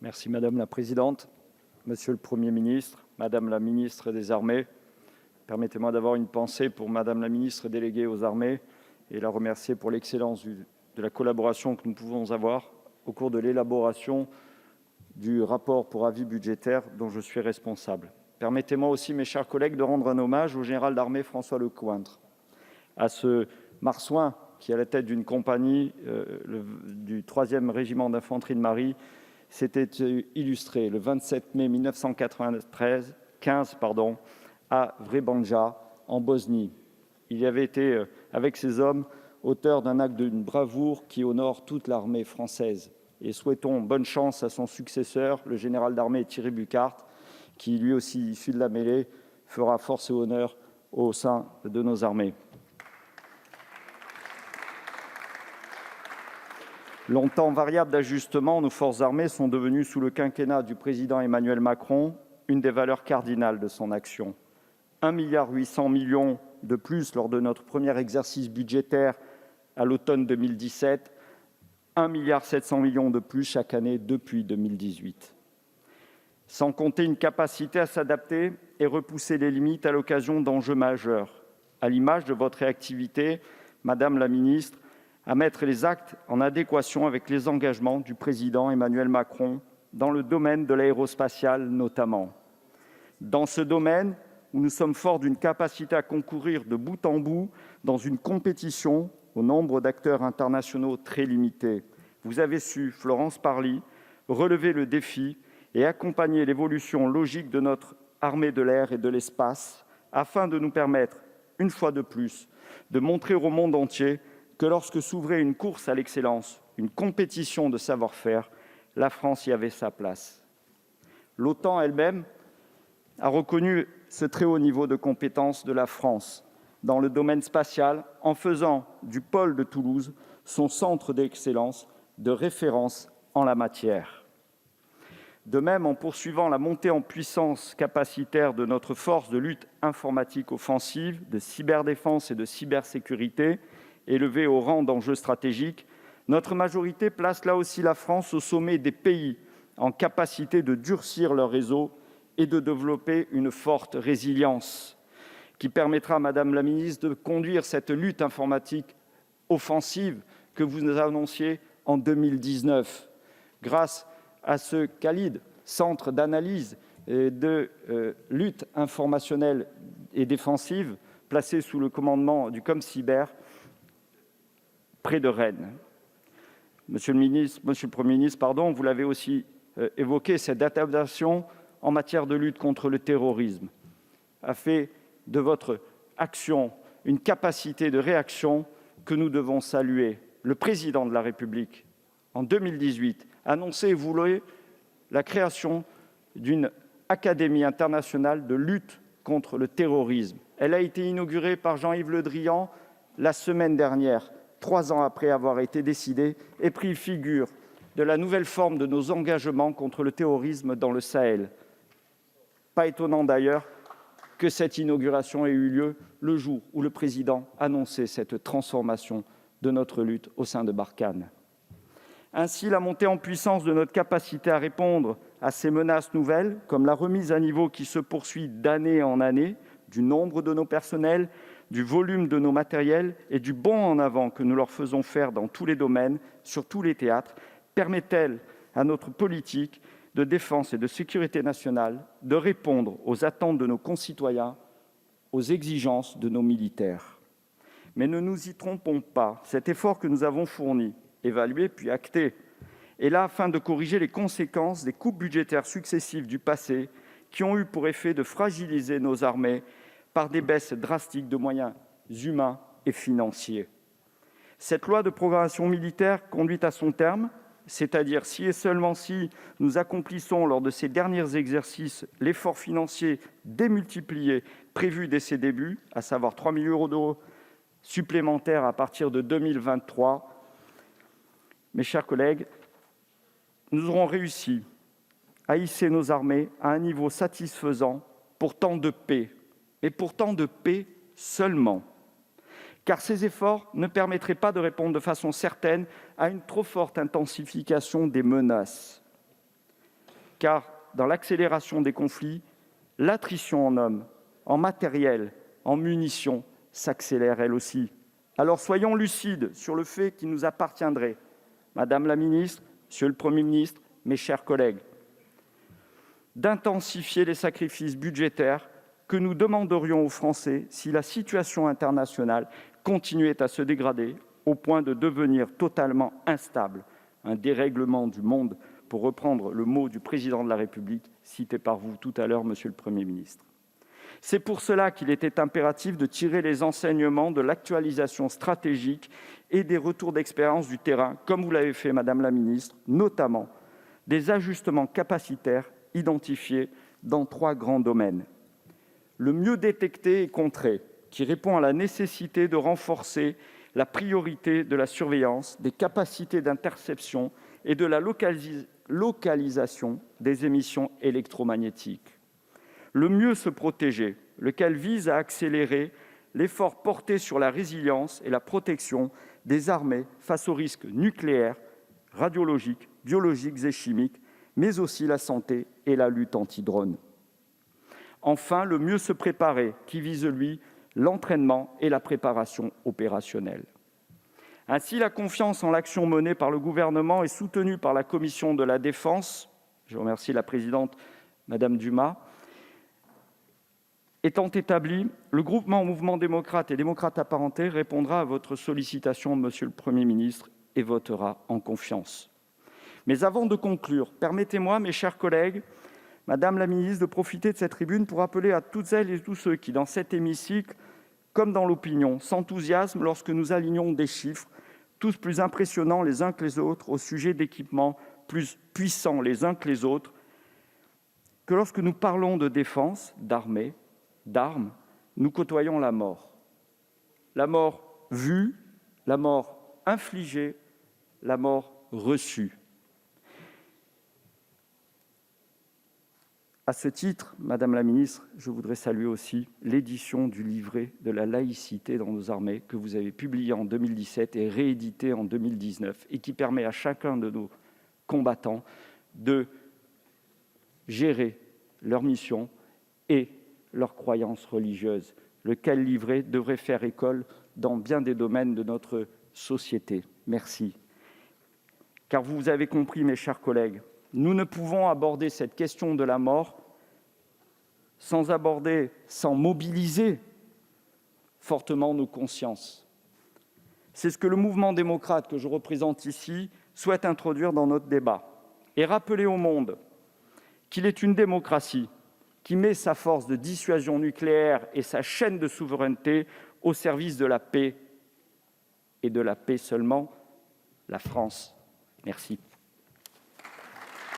Merci Madame la Présidente, Monsieur le Premier ministre, Madame la Ministre des Armées. Permettez-moi d'avoir une pensée pour Madame la Ministre déléguée aux Armées et la remercier pour l'excellence de la collaboration que nous pouvons avoir au cours de l'élaboration du rapport pour avis budgétaire dont je suis responsable. Permettez-moi aussi, mes chers collègues, de rendre un hommage au général d'armée François Lecointre, à ce marsouin qui, à la tête d'une compagnie du 3e régiment d'infanterie de marine, s'était illustré le 27 mai 1915 à Vrebanja, en Bosnie. Il avait été, avec ses hommes, auteur d'un acte d'une bravoure qui honore toute l'armée française. Et souhaitons bonne chance à son successeur, le général d'armée Thierry Bucart, qui lui aussi, issu de la mêlée, fera force et honneur au sein de nos armées. Longtemps variables d'ajustement, nos forces armées sont devenues, sous le quinquennat du président Emmanuel Macron, une des valeurs cardinales de son action. 1,8 milliard de plus lors de notre premier exercice budgétaire à l'automne 2017, 1,7 milliard de plus chaque année depuis 2018. Sans compter une capacité à s'adapter et repousser les limites à l'occasion d'enjeux majeurs, à l'image de votre réactivité, Madame la Ministre, à mettre les actes en adéquation avec les engagements du président Emmanuel Macron dans le domaine de l'aérospatiale notamment. Dans ce domaine où nous sommes forts d'une capacité à concourir de bout en bout dans une compétition au nombre d'acteurs internationaux très limité, vous avez su, Florence Parly, relever le défi et accompagner l'évolution logique de notre armée de l'air et de l'espace afin de nous permettre, une fois de plus, de montrer au monde entier que lorsque s'ouvrait une course à l'excellence, une compétition de savoir-faire, la France y avait sa place. L'OTAN elle-même a reconnu ce très haut niveau de compétence de la France dans le domaine spatial en faisant du pôle de Toulouse son centre d'excellence de référence en la matière. De même, en poursuivant la montée en puissance capacitaire de notre force de lutte informatique offensive, de cyberdéfense et de cybersécurité, élevée au rang d'enjeu stratégique, notre majorité place là aussi la France au sommet des pays en capacité de durcir leur réseau et de développer une forte résilience qui permettra, Madame la Ministre, de conduire cette lutte informatique offensive que vous nous annonciez en 2019. Grâce à ce CALID, Centre d'analyse et de lutte informationnelle et défensive, placé sous le commandement du ComCyber, près de Rennes. Monsieur le Premier ministre, vous l'avez aussi évoqué, cette adaptation en matière de lutte contre le terrorisme a fait de votre action une capacité de réaction que nous devons saluer. Le Président de la République, en 2018, annonçait et voulait la création d'une académie internationale de lutte contre le terrorisme. Elle a été inaugurée par Jean-Yves Le Drian la semaine dernière, 3 ans après avoir été décidée, et pris figure de la nouvelle forme de nos engagements contre le terrorisme dans le Sahel. Pas étonnant d'ailleurs que cette inauguration ait eu lieu le jour où le président annonçait cette transformation de notre lutte au sein de Barkhane. Ainsi, la montée en puissance de notre capacité à répondre à ces menaces nouvelles, comme la remise à niveau qui se poursuit d'année en année du nombre de nos personnels, du volume de nos matériels et du bond en avant que nous leur faisons faire dans tous les domaines, sur tous les théâtres, permet-elle à notre politique de défense et de sécurité nationale de répondre aux attentes de nos concitoyens, aux exigences de nos militaires. Mais ne nous y trompons pas, cet effort que nous avons fourni, évalué puis acté, est là afin de corriger les conséquences des coupes budgétaires successives du passé qui ont eu pour effet de fragiliser nos armées par des baisses drastiques de moyens humains et financiers. Cette loi de programmation militaire conduit à son terme, c'est-à-dire si et seulement si nous accomplissons lors de ces derniers exercices l'effort financier démultiplié prévu dès ses débuts, à savoir 3 000 € d'euros supplémentaires à partir de 2023. Mes chers collègues, nous aurons réussi à hisser nos armées à un niveau satisfaisant pour tant de paix, et pour tant de paix seulement. Car ces efforts ne permettraient pas de répondre de façon certaine à une trop forte intensification des menaces. car dans l'accélération des conflits, l'attrition en hommes, en matériel, en munitions s'accélère elle aussi. Alors soyons lucides sur le fait qu'il nous appartiendrait, Madame la ministre, Monsieur le Premier ministre, mes chers collègues, d'intensifier les sacrifices budgétaires que nous demanderions aux Français si la situation internationale continuait à se dégrader au point de devenir totalement instable, un dérèglement du monde, pour reprendre le mot du Président de la République, cité par vous tout à l'heure, Monsieur le Premier ministre. C'est pour cela qu'il était impératif de tirer les enseignements de l'actualisation stratégique et des retours d'expérience du terrain, comme vous l'avez fait, Madame la ministre, notamment des ajustements capacitaires identifiés dans 3 grands domaines. Le mieux détecter et contrer, qui répond à la nécessité de renforcer la priorité de la surveillance, des capacités d'interception et de la localisation des émissions électromagnétiques. Le mieux se protéger, lequel vise à accélérer l'effort porté sur la résilience et la protection des armées face aux risques nucléaires, radiologiques, biologiques et chimiques, mais aussi la santé et la lutte anti-drone. Enfin, le mieux se préparer, qui vise, lui, l'entraînement et la préparation opérationnelle. Ainsi, la confiance en l'action menée par le Gouvernement est soutenue par la Commission de la Défense. Je remercie la présidente, Madame Dumas. Étant établi, le groupement Mouvement démocrate et démocrates apparentés répondra à votre sollicitation, Monsieur le Premier ministre, et votera en confiance. Mais avant de conclure, permettez-moi, mes chers collègues, Madame la ministre, de profiter de cette tribune pour appeler à toutes celles et tous ceux qui, dans cet hémicycle, comme dans l'opinion, s'enthousiasment lorsque nous alignons des chiffres, tous plus impressionnants les uns que les autres, au sujet d'équipements plus puissants les uns que les autres, que lorsque nous parlons de défense, d'armée, d'armes, nous côtoyons la mort. La mort vue, la mort infligée, la mort reçue. À ce titre, Madame la ministre, je voudrais saluer aussi l'édition du livret de la laïcité dans nos armées que vous avez publié en 2017 et réédité en 2019 et qui permet à chacun de nos combattants de gérer leur mission et leurs croyances religieuses, lequel livret devrait faire école dans bien des domaines de notre société. Merci. Car vous avez compris, mes chers collègues, nous ne pouvons aborder cette question de la mort sans mobiliser fortement nos consciences. C'est ce que le mouvement démocrate que je représente ici souhaite introduire dans notre débat et rappeler au monde qu'il est une démocratie qui met sa force de dissuasion nucléaire et sa chaîne de souveraineté au service de la paix, et de la paix seulement, la France. Merci.